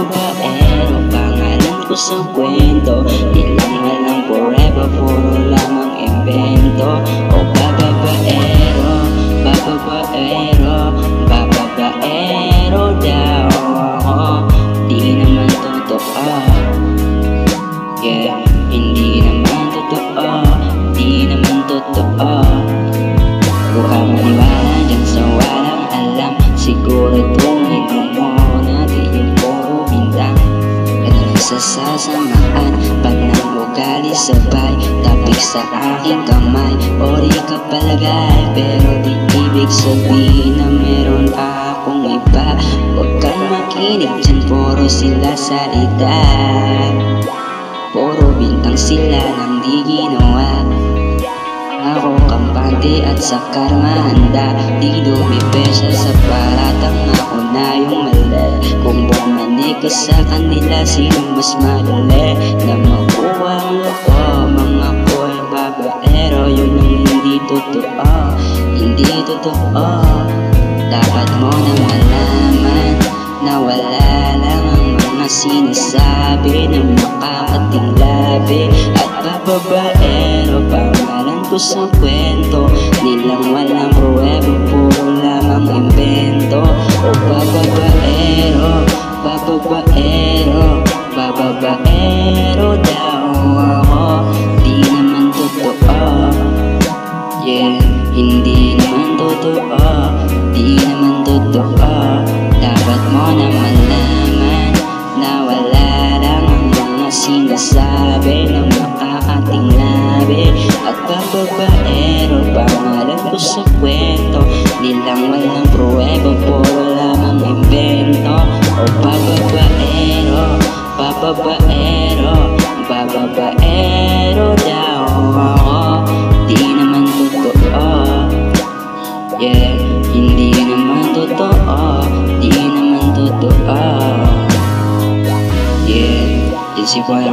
babaero, pangalan ko sa kwento. Di lang alam forever, puro lamang invento. O babaero, babaero, babaero daw ako. Di naman totoo, yeah, hindi naman totoo, di naman totoo. Huwag ka maniwala dyan sa walang alam. Siguraduhin mo muna di yung puro bintang. Ano lang sa sasamaan pag nang ugali sabay, tapik sa aking kamay o di ka palagay. Pero di ibig sabihin na meron akong iba. Huwag kang makinig dyan, puro sila salita, puro bintang sila nang di ginawa. Ako kampante at sa karma handa, di lumipesya sa paratang ako na yung mali. Kung bumalik ka sa kanila, sino mas madali na makuha ang loko? Mga ko'y babaero, yun ang hindi totoo, hindi totoo. Dapat mo nang malaman na wala lang ang mga sinasabi na makakatinglabi. At babaero, pangalan ko sa kwento. Nilang walang pruweba, puro lamang invento. O babaero, babaero, babaero daw ako. Di naman totoo, yeah, hindi naman totoo, di naman totoo. Dapat mo na malaman na wala lang ang mga sinasabi na makakatinglabi. At babaero, pangalan ko sa kwento. Nilang walang pruweba, puro lamang invento. O babaero, babaero, babaero daw ako. Di naman totoo, yeah, hindi naman totoo, di naman totoo. Yeah, it's your boy